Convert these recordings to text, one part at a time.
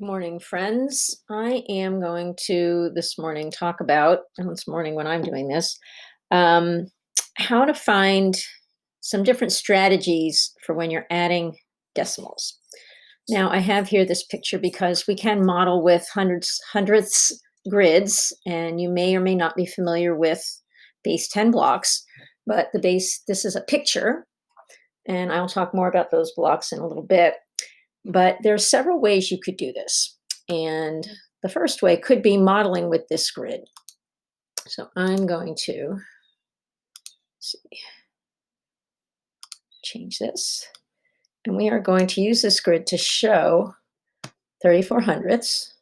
Morning, friends. I am going to this morning talk about, and this morning when I'm doing this, um, how to find some different strategies for when you're adding decimals. Now, I have here this picture because we can model with hundredths grids, and you may or may not be familiar with base 10 blocks, but this is a picture, and I'll talk more about those blocks in a little bit. But there are several ways you could do this. And the first way could be modeling with this grid. So I'm going to change this. And we are going to use this grid to show 34 hundredths.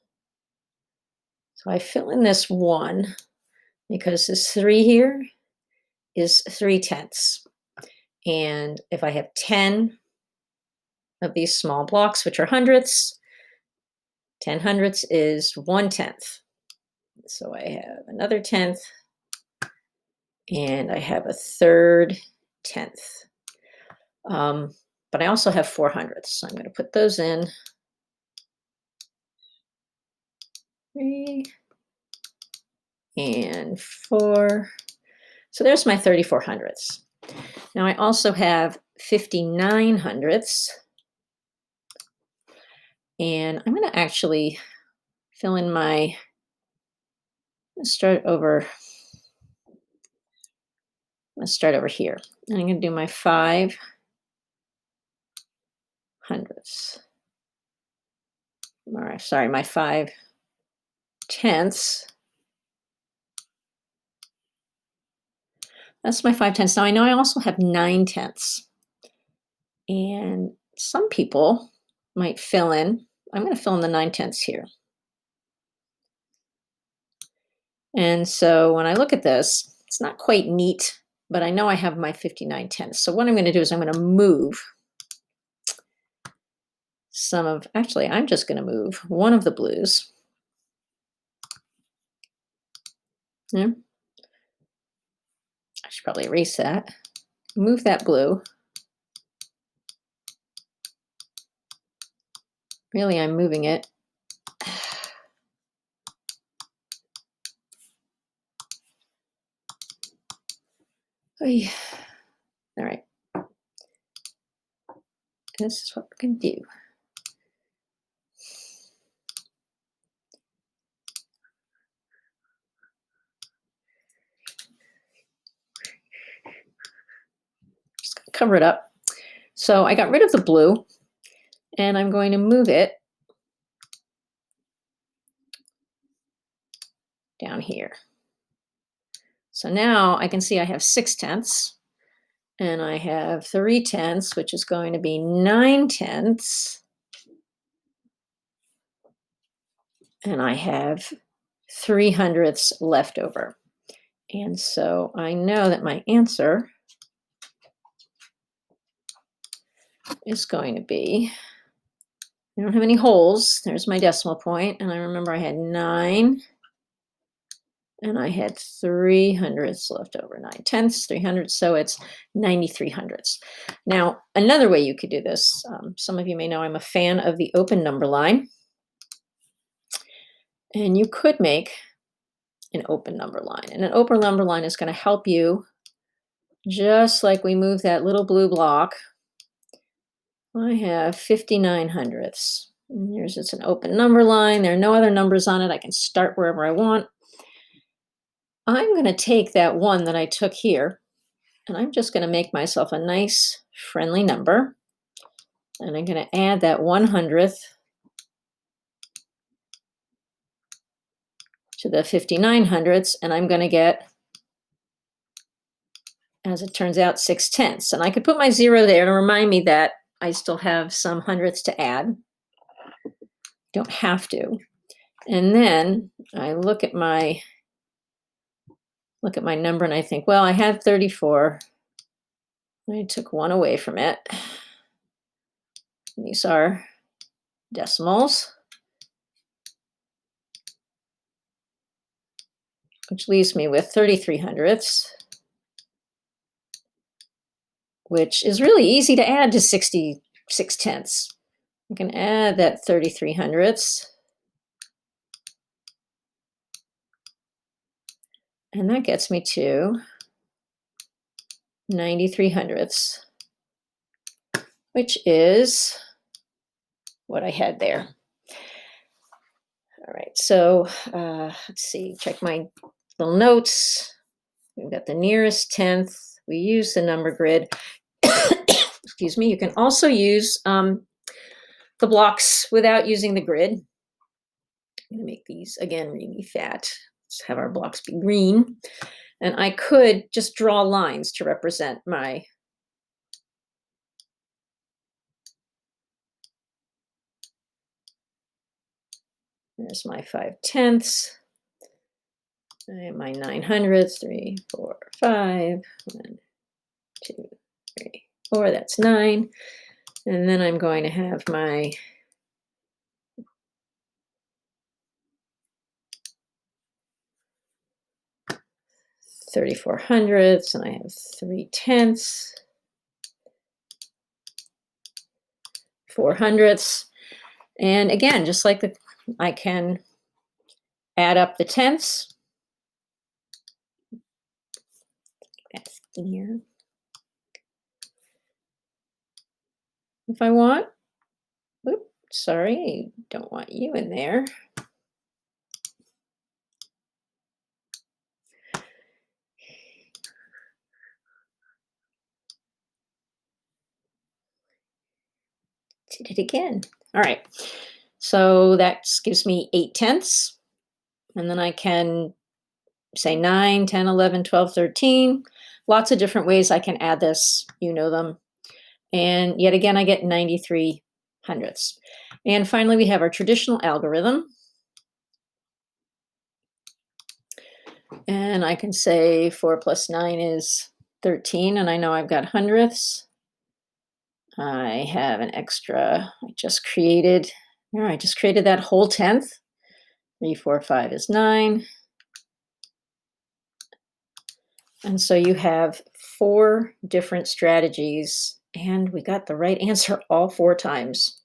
So I fill in this 1 because this 3 here is 3/10. And if I have 10 of these small blocks, which are hundredths, 10 hundredths is 1/10. So I have another 10th, and I have a third 10th. But I also have 4 hundredths. So I'm going to put those in. 3 and 4. So there's my 34 hundredths. Now I also have 59 hundredths. And I'm going to actually fill in my, let's start over here. And I'm going to do my 5 hundredths. Or sorry, my 5 tenths. That's my 5 tenths. Now I know I also have 9 tenths. And some people might fill in. I'm going to fill in the 9 tenths here. And so when I look at this, it's not quite neat, but I know I have my 59 tenths. So what I'm going to do is I'm going to move I'm just going to move one of the blues. Yeah. I should probably erase that. Move that blue. Really, I'm moving it. All right. This is what we're going to do. Just going to cover it up. So I got rid of the blue, and I'm going to move it down here. So now I can see I have 6 tenths, and I have 3 tenths, which is going to be 9 tenths. And I have 3 hundredths left over. And so I know that my answer is going to be, I don't have any holes. There's my decimal point. And I remember I had 9, and I had 3 hundredths left over. 9 tenths, 3 hundredths, so it's 93 hundredths. Now, another way you could do this, some of you may know I'm a fan of the open number line. And you could make an open number line. And an open number line is going to help you, just like we move that little blue block. I have 59 hundredths. And it's an open number line. There are no other numbers on it. I can start wherever I want. I'm going to take that 1 that I took here, and I'm just going to make myself a nice friendly number. And I'm going to add that 100th to the 59 hundredths, and I'm going to get, as it turns out, 6 tenths. And I could put my 0 there to remind me that I still have some hundredths to add. Don't have to. And then I look at my number and I think, well, I have 34. I took 1 away from it. These are decimals, which leaves me with 33 hundredths, which is really easy to add to 66 tenths. I can add that 33 hundredths. And that gets me to 93 hundredths, which is what I had there. All right, so let's see, check my little notes. We've got the nearest tenth. We use the number grid. Excuse me. You can also use the blocks without using the grid. I'm going to make these, again, really fat. Let's have our blocks be green. And I could just draw lines to represent my there's my 5/10, and my 9 hundredths, 3, 4, 5, 1, 2, 3, 4, that's 9. And then I'm going to have my 34 hundredths, and I have 3/10, 4 hundredths. And again, just like I can add up the tenths. That's here. If I want. Oops, sorry, don't want you in there. Did it again. All right. So that gives me 8/10. And then I can say 9, 10, 11, 12, 13. Lots of different ways I can add this. You know them. And yet again, I get 93 hundredths. And finally, we have our traditional algorithm. And I can say 4 plus 9 is 13. And I know I've got hundredths. I have an extra, I just created that whole tenth. 3, 4, 5 is 9. And so you have 4 different strategies, and we got the right answer all 4 times.